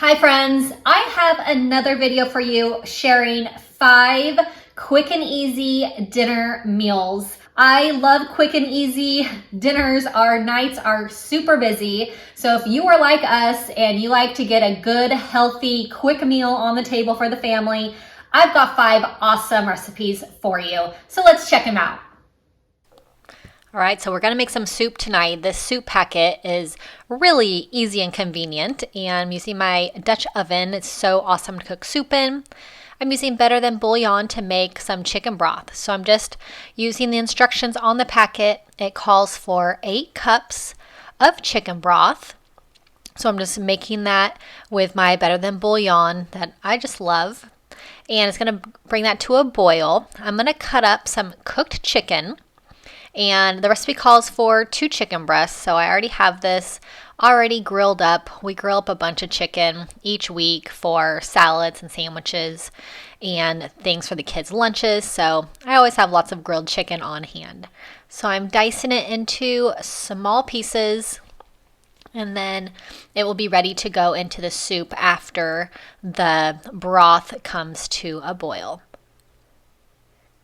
Hi friends, I have another video for you sharing 5 quick and easy dinner meals. I love quick and easy dinners. Our nights are super busy. So if you are like us and you like to get a good, healthy, quick meal on the table for the family, I've got 5 awesome recipes for you. So let's check them out. All right, so we're gonna make some soup tonight. This soup packet is really easy and convenient, and I'm using my Dutch oven. It's so awesome to cook soup in. I'm using Better Than Bouillon to make some chicken broth. So I'm just using the instructions on the packet. It calls for 8 cups of chicken broth. So I'm just making that with my Better Than Bouillon that I just love. And it's gonna bring that to a boil. I'm gonna cut up some cooked chicken. And the recipe calls for 2 chicken breasts, so I already have this already grilled up. We grill up a bunch of chicken each week for salads and sandwiches and things for the kids' lunches, so I always have lots of grilled chicken on hand. So I'm dicing it into small pieces, and then it will be ready to go into the soup after the broth comes to a boil.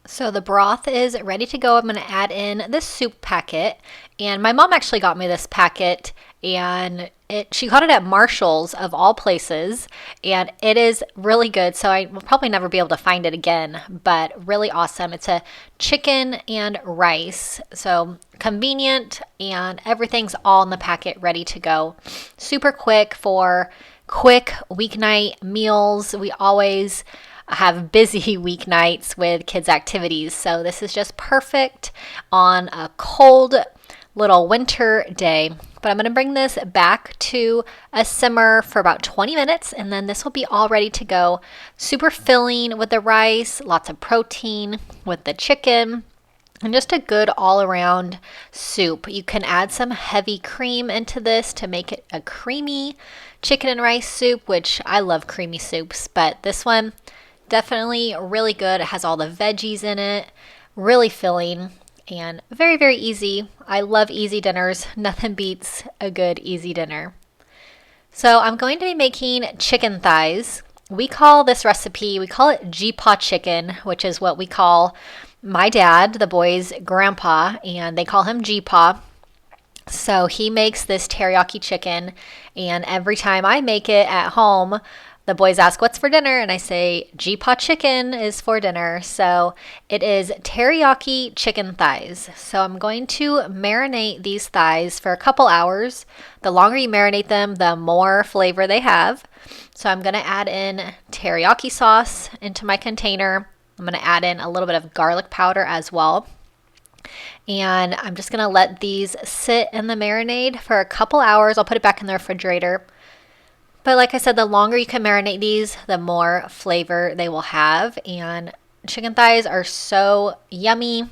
So the broth is ready to go. I'm going to add in this soup packet, and my mom actually got me this packet, and she got it at Marshall's of all places, and it is really good. So I will probably never be able to find it again, but really awesome. It's a chicken and rice, so convenient, and everything's all in the packet ready to go. Super quick for quick weeknight meals. We always have busy weeknights with kids' activities, so this is just perfect on a cold little winter day. But I'm going to bring this back to a simmer for about 20 minutes, and then this will be all ready to go. Super filling with the rice, lots of protein with the chicken, and just a good all-around soup. You can add some heavy cream into this to make it a creamy chicken and rice soup, which I love creamy soups, but this one definitely really good. It has all the veggies in it, really filling, and very, very easy. I love easy dinners. Nothing beats a good easy dinner. So I'm going to be making chicken thighs. We call this recipe, we call it G-Paw chicken, which is what we call my dad, the boys' grandpa, and they call him G-Paw. So he makes this teriyaki chicken, and every time I make it at home, the boys ask, what's for dinner? And I say, G-Paw chicken is for dinner. So it is teriyaki chicken thighs. So I'm going to marinate these thighs for a couple hours. The longer you marinate them, the more flavor they have. So I'm going to add in teriyaki sauce into my container. I'm going to add in a little bit of garlic powder as well. And I'm just going to let these sit in the marinade for a couple hours. I'll put it back in the refrigerator. But like I said, the longer you can marinate these, the more flavor they will have. And chicken thighs are so yummy,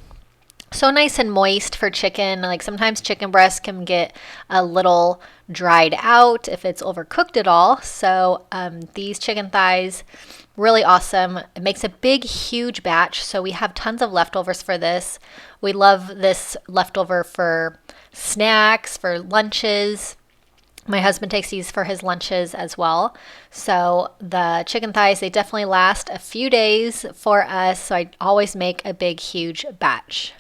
so nice and moist for chicken. Like sometimes chicken breasts can get a little dried out if it's overcooked at all. So these chicken thighs, really awesome. It makes a big, huge batch. So we have tons of leftovers for this. We love this leftover for snacks, for lunches. My husband takes these for his lunches as well. So the chicken thighs, they definitely last a few days for us. So I always make a big, huge batch.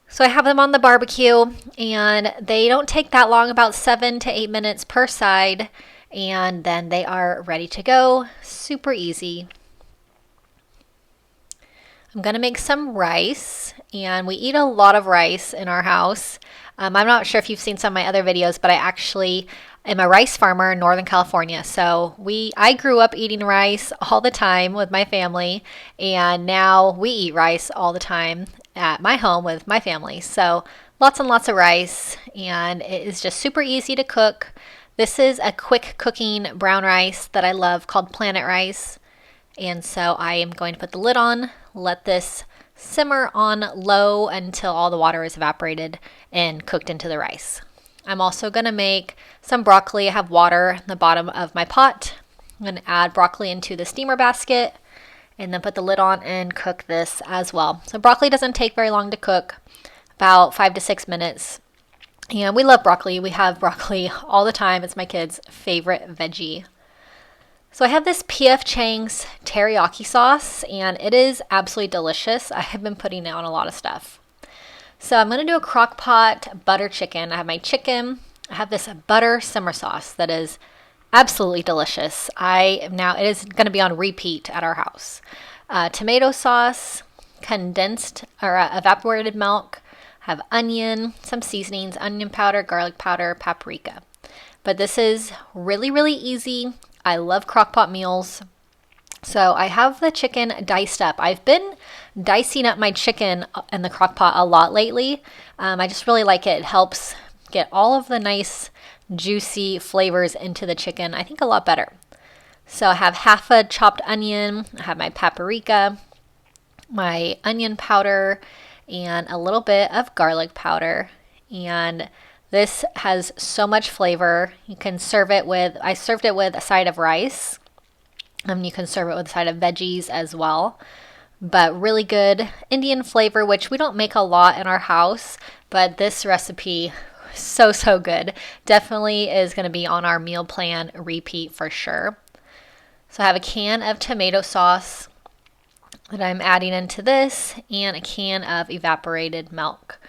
So I have them on the barbecue, and they don't take that long, about 7 to 8 minutes per side. And then they are ready to go. Super easy. I'm going to make some rice, and we eat a lot of rice in our house. I'm not sure if you've seen some of my other videos, but I actually am a rice farmer in Northern California. So I grew up eating rice all the time with my family, and now we eat rice all the time at my home with my family. So lots and lots of rice, and it is just super easy to cook. This is a quick cooking brown rice that I love called Planet Rice. And so I am going to put the lid on, let this simmer on low until all the water is evaporated and cooked into the rice. I'm also going to make some broccoli. I have water in the bottom of my pot. I'm going to add broccoli into the steamer basket and then put the lid on and cook this as well. So broccoli doesn't take very long to cook, about 5 to 6 minutes. And we love broccoli. We have broccoli all the time. It's my kids' favorite veggie. So I have this P.F. Chang's teriyaki sauce, and it is absolutely delicious. I have been putting it on a lot of stuff. So I'm going to do a crock pot butter chicken. I have my chicken. I have this butter simmer sauce that is absolutely delicious. It is going to be on repeat at our house. Tomato sauce, condensed or evaporated milk. I have onion, some seasonings, onion powder, garlic powder, paprika. But this is really, really easy. I love crockpot meals. So I have the chicken diced up. I've been dicing up my chicken in the crock pot a lot lately. I just really like it. It helps get all of the nice juicy flavors into the chicken, I think a lot better. So I have half a chopped onion. I have my paprika, my onion powder, and a little bit of garlic powder. And this has so much flavor. You can serve it with, I served it with a side of rice. You can serve it with a side of veggies as well. But really good Indian flavor, which we don't make a lot in our house. But this recipe, so good. Definitely is going to be on our meal plan repeat for sure. So I have a can of tomato sauce that I'm adding into this and a can of evaporated milk.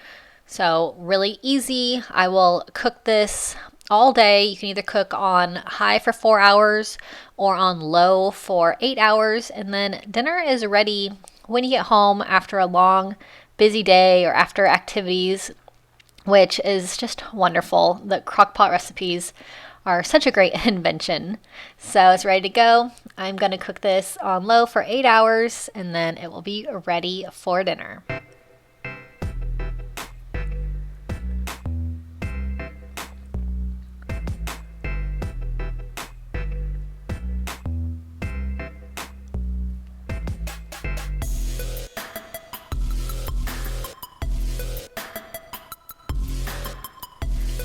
So really easy. I will cook this all day. You can either cook on high for 4 hours or on low for 8 hours. And then dinner is ready when you get home after a long, busy day or after activities, which is just wonderful. The crockpot recipes are such a great invention. So it's ready to go. I'm going to cook this on low for 8 hours and then it will be ready for dinner.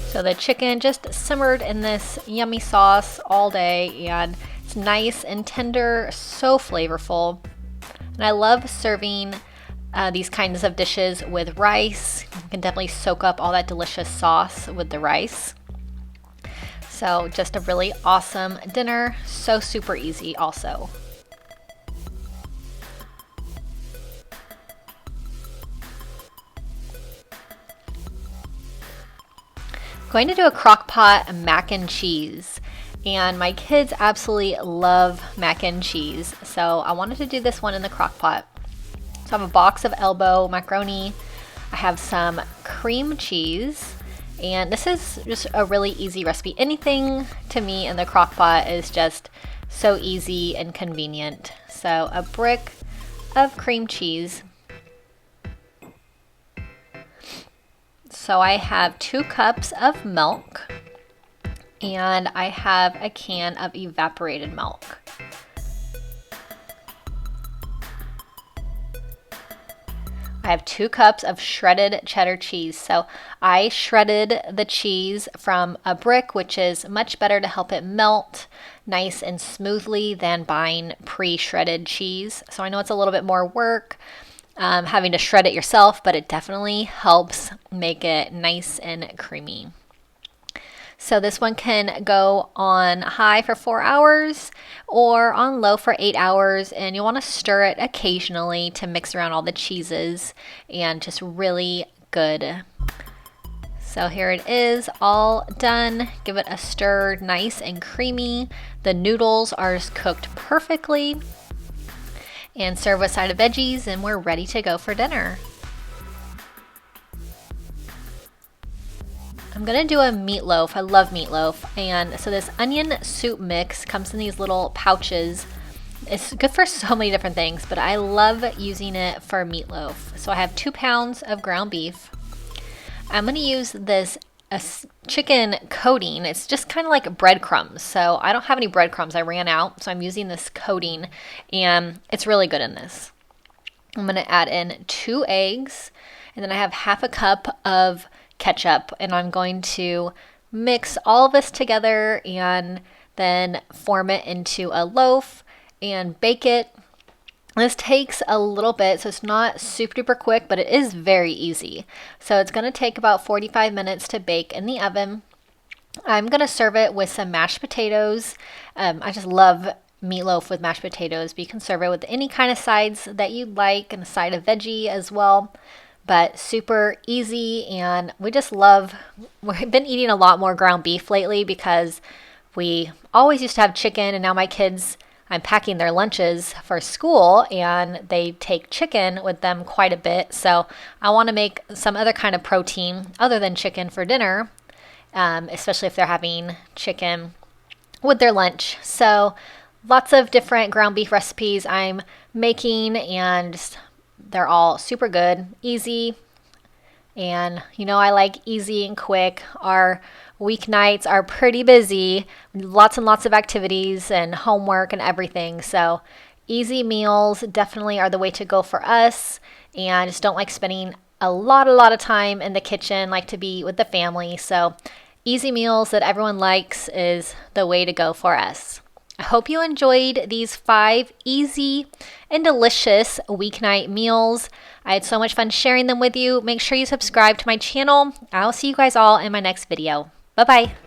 So the chicken just simmered in this yummy sauce all day and it's nice and tender, so flavorful. And I love serving these kinds of dishes with rice. You can definitely soak up all that delicious sauce with the rice. So just a really awesome dinner, so super easy also. Going to do a Crockpot mac and cheese, and my kids absolutely love mac and cheese, so I wanted to do this one in the crock pot. So I have a box of elbow macaroni, I have some cream cheese, and this is just a really easy recipe. Anything to me in the crock pot is just so easy and convenient. So a brick of cream cheese. So I have 2 cups of milk and I have a can of evaporated milk. I have 2 cups of shredded cheddar cheese. So I shredded the cheese from a brick, which is much better to help it melt nice and smoothly than buying pre-shredded cheese. So I know it's a little bit more work, having to shred it yourself, but it definitely helps make it nice and creamy. So this one can go on high for 4 hours or on low for 8 hours, and you want to stir it occasionally to mix around all the cheeses and just really good. So here it is, all done. Give it a stir, nice and creamy. The noodles are just cooked perfectly. And serve with a side of veggies, and we're ready to go for dinner. I'm gonna do a meatloaf. I love meatloaf. And so this onion soup mix comes in these little pouches. It's good for so many different things, but I love using it for meatloaf. So I have 2 pounds of ground beef. I'm gonna use this chicken coating. It's just kind of like breadcrumbs. So I don't have any breadcrumbs. I ran out. So I'm using this coating and it's really good in this. I'm going to add in 2 eggs and then I have half a cup of ketchup and I'm going to mix all of this together and then form it into a loaf and bake it This takes a little bit, so it's not super duper quick, but it is very easy. So it's going to take about 45 minutes to bake in the oven. I'm going to serve it with some mashed potatoes. I just love meatloaf with mashed potatoes, but you can serve it with any kind of sides that you'd like and a side of veggie as well. But super easy, and we've been eating a lot more ground beef lately because we always used to have chicken, and now my kids, I'm packing their lunches for school and they take chicken with them quite a bit. So I want to make some other kind of protein other than chicken for dinner, especially if they're having chicken with their lunch. So lots of different ground beef recipes I'm making, and they're all super good, easy. And I like easy and quick. Our weeknights are pretty busy, lots and lots of activities and homework and everything. So easy meals definitely are the way to go for us. And I just don't like spending a lot of time in the kitchen, like to be with the family. So easy meals that everyone likes is the way to go for us. I hope you enjoyed these 5 easy and delicious weeknight meals. I had so much fun sharing them with you. Make sure you subscribe to my channel. I'll see you guys all in my next video. Bye-bye.